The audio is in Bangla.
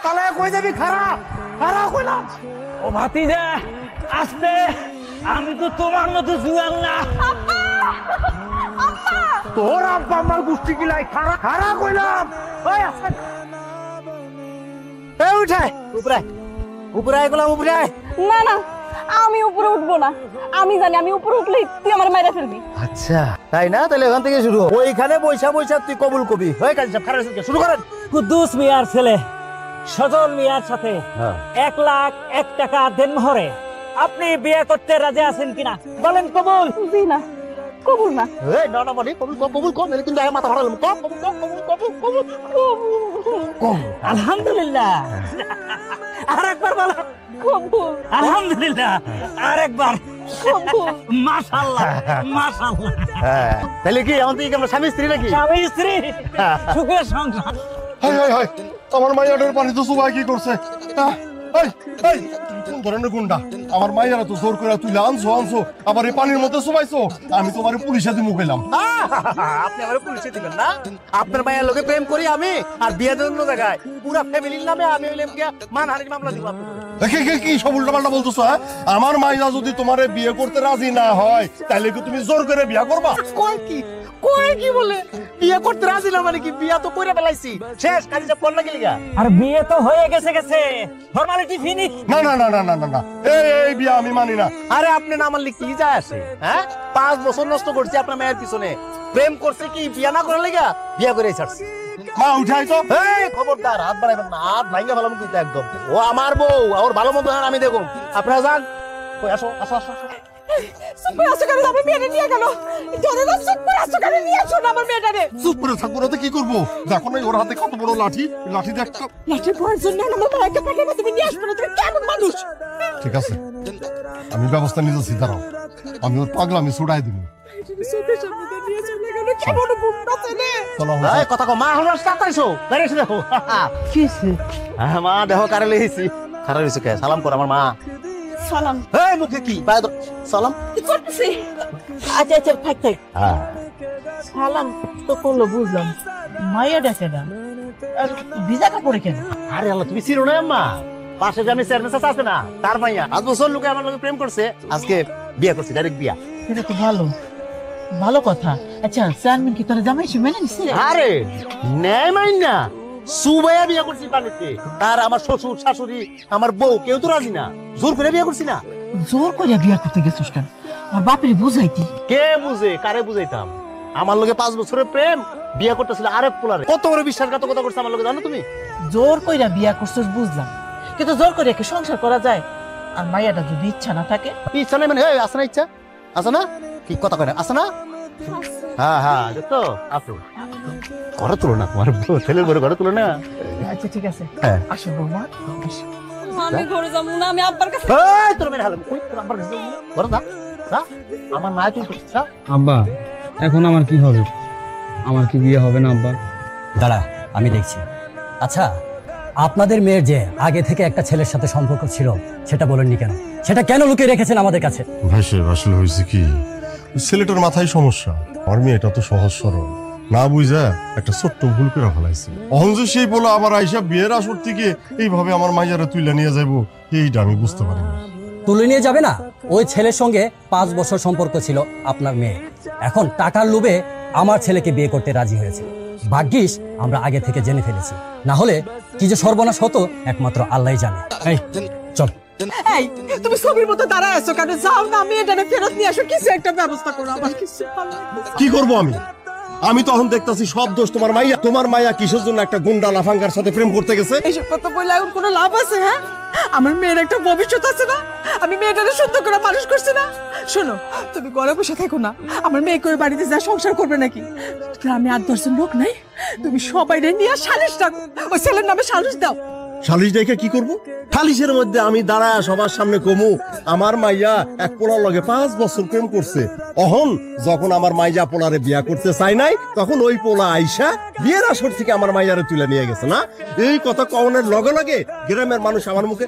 পালায় কই যাবি? খারা খারা কইলাম। ও ভাতিজা আস্তে, আমি তো তোমার মতো জুয়াল না। তোর আব্বা আমার গুষ্টি কিলাই খারা খারা কইলাম। ওই আস্তে এ উঠাই উপরে উপরে গেলাম উপরে। না না, আমি উপরে উঠবো না। আমি জানি আমি উপরে উঠলেই তুই আমার মাইরা ফেলবি। আচ্ছা তাই না, তাহলে ওখান থেকে শুরু। ওইখানে বৈশা বৈশা তুই কবুল কবি। হয়ে কাজ সব খারাপ শুরু করেন। কুদ্দুস মিয়ার ছেলে সজল মিয়ার সাথে 1,01,000 টাকা দেনমোহরে আপনি বিয়ে করতে রাজি আছেন কিনা বলেন? কবুল? জি না, কবুল না। এই না না বলি কবুল কবুল কম, এর কিন্তু মাথা ভাড়া কম কবুল কম কবুল কবুল কবুল কম। আলহামদুলিল্লাহ। আরেকবার বলো। কবুল। আলহামদুলিল্লাহ। আরেকবার। কবুল। মাশাআল্লাহ মাশাআল্লাহ। হ্যাঁ তাহলে কি আমাদের কি আমরা স্বামী স্ত্রী নাকি? স্বামী স্ত্রী সুখের সংসার। হাই হাই হাই, আমার মাইয়াটার পানি তো সুবাই কি করছে? এই এই কোন ধরনের গুন্ডা? আমার মাইয়ারা তো জোর করে তুই আনছো আনছো, আবার এই পানির মধ্যে সুবাইছো। আমি তোমার পুলিশে দিয়ে মুখাইলাম। আপনি আমার পুলিশে দিবেন না? আপনার মায়ের লোকে প্রেম করি আমি, আর বিয়ে দেন অন্য জায়গায়। পুরা ফ্যামিলির নামে আমি হইলাম কি মানহানির মামলা দিব আপনার। কি সব উল্টা পাল্টা বলতেছো? হ্যাঁ, আমার মাইয়া যদি তোমারে বিয়ে করতে রাজি না হয় তাহলে কি তুমি জোর করে বিয়ে করবা? কয় কি কয় কি বলে বিয়ে করতে রাজি না? মানে কি বিয়া তো করে ফেলাইছি, শেষ কাজে সব করলে কি লিগা? আর বিয়ে তো হয়ে গেছে গেছে, ফর্মালিটি ফিনিশ। না না না না না না না, এই বিয়ে আমি মানি না। আরে আপনি না মানলে কি যায় আসে? হ্যাঁ 5 বছর নষ্ট করছি আপনার মায়ের পিছনে। প্রেম করছে কি বিয়া না করে লেগা? বিয়া করে ছাড়ছি। মা উঠাই তো। এই খবরদার হাত বাড়াইবেন না, হাত ভাঙা ফেলাম কিন্তু একদম। ও আমার বউ, ওর ভালো মন্দ আমি দেখুন। আপনারা যান, কই আসো আসো আসো। সুপার আসো কেন? আমার মেয়েটা নিয়ে গেল। ধরে না, সুপার আসো কেন? নিয়ে আসো না আমার মেয়েটারে। চুপ করে থাকবো না তো কি করবো? দেখো না ওর হাতে কত বড় লাঠি, লাঠি দেখ। লাঠি পড়ার জন্য আমার মাকে পাঠাবো, তুমি নিয়ে আসবে না? তুমি কেমন মানুষ? ঠিক আছে, আমি ব্যবস্থা নিতেছি, দাঁড়াও। আমি ওর পাগলামি ছুড়াই দিব। চোখের সামনে দিয়ে নিয়ে চলে গেল, কেমন গুন্ডা ছেলে। চলো এই কথা কও, মা হলো তাড়াতাড়ি দাঁড়িয়েছে দেখো। কি হইছে? হ্যাঁ মা দেখো কারে লইছি। খারাপ হইছে কে? সালাম কর আমার মা। সালাম। এই মুখে কি পায় ধর। সালাম। কি করতেছি? আচ্ছা আচ্ছা থাক থাক। হ্যাঁ সালাম তো করলো বুঝলাম, মাইয়া ডাকে না। আর ভিজা কাপড়ে কেন? আরে আল্লাহ, তুমি চিনো না আম্মা? পাশে যে আমি চেয়ারম্যান চাচা আছে না, তার মাইয়া 5 বছর লোকে আমার লগে প্রেম করছে, আজকে বিয়ে করছে, ডাইরেক্ট বিয়া। এটা তো ভালো ভালো কথা। আচ্ছা চেয়ারম্যান কি তোরা জামাই মেনে নিছে? আরে নেই মাইনা সুবাইয়া বিয়ে করছি পানিতে। তার আমার শ্বশুর শাশুড়ি আমার বউ কেউ তো রাজি না, জোর করে বিয়ে করছি না। জোর করে বিয়া করতে গেছিস কেন? আর বাপের বুঝাইতি। কে বুঝে? কারে বুঝাইতাম? আমার লগে 5 বছরের প্রেম, বিয়ে করতেছিল আরেক পোলারে। কত বড় বিশ্বাসঘাতকতা করছে আমার লগে জানো তুমি? জোর কইরা বিয়া করছিস বুঝলাম, কিন্তু জোর করে কি সংসার করা যায়? আর মাইয়াটা যদি ইচ্ছা না থাকে? ইচ্ছা নেই মানে আছে না? ইচ্ছা আছে না? কি কথা কয় না? আছে না? হ্যাঁ হ্যাঁ তো আছে। ঘরে তুলো না, তোমার ছেলের ঘরে ঘরে তুলো না। আচ্ছা ঠিক আছে, হ্যাঁ। আসো বৌমা। আমি ঘরে যাবো না, আমি আব্বার কাছে। এই তোর মেয়ে হালাম কই? তোর আব্বার কাছে যাবো না? ঘরে যা যা, আমার মা তুই যা। আব্বা এখন আমার কি হবে? আমার কি বিয়ে হবে না আব্বা? দাঁড়া, আমি দেখছি। আচ্ছা, আপনাদের মেয়ের যে আগে থেকে একটা ছেলের সাথে সম্পর্ক ছিল সেটা বলেননি কেন? সেটা কেন লুকিয়ে রেখেছেন আমাদের কাছে? ভাই সাহেব, আসলে হয়েছে কি, ছেলেটার মাথায় সমস্যা। আমার মেয়েটা তো সহজ সরল, না বুঝা একটা ছোট্ট ভুল করে ফেলাইছে। অহন যে সেই বলে আবার আইসা বিয়ের আসর থেকে এইভাবে আমার মাইয়ারে তুইলা নিয়ে যাইবো, এইটা আমি বুঝতে পারিনি। তুলে নিয়ে যাবে না? ওই ছেলের সঙ্গে 5 বছর সম্পর্ক ছিল আপনার মেয়ে। এখন টাকার লোভে আমার ছেলেকে বিয়ে করতে রাজি হয়েছে। ভাগ্যিস আমরা আগে থেকে জেনে ফেলেছি, না হলে কি যে সর্বনাশ হতো একমাত্র আল্লাহই জানে। এই চল। এই তুমি ছবির মতো দাঁড়ায় আছো কেন? যাও না, আমি এটা ফেরত নিয়ে আসো, কিছু একটা ব্যবস্থা করো। আমার কিছু ভালো লাগছে। কি করব আমি? আমি তখন দেখতাছি সব দোষ তোমার মাইয়া। তোমার মাইয়া কিসের জন্য একটা গুন্ডা লাফাঙ্গার সাথে প্রেম করতে গেছে? এইসব কথা বললে এখন কোনো লাভ আছে? হ্যাঁ, আমার মেয়ের একটা ভবিষ্যৎ আছে না? আমি মেয়েটাকে সুন্দর করে মানুষ করছি না? শোনো, তুমি ঘরে বসে থাকো না। আমার মেয়ে করে বাড়িতে যা সংসার করবে নাকি? গ্রামে 8-10 জন লোক নাই? তুমি সবাই নিয়ে সালিশ ডাকো, ওই ছেলের নামে সালিশ দাও। সালিশ দেখে কি করব? সালিশের মধ্যে আমি দাঁড়ায় সবার সামনে কমু আমার মাইয়া এক পোলার লগে 5 বছর প্রেম করছে। অহন যখন আমার মাইয়া পোলারে বিয়া করতে চাই নাই, তখন ওই পোলা আইসা বিয়ের আসর থেকে আমার মাইয়ারে তুলে নিয়ে গেছে না? এই কথা কওনের লগে লগে গ্রামের মানুষ আমার মুখে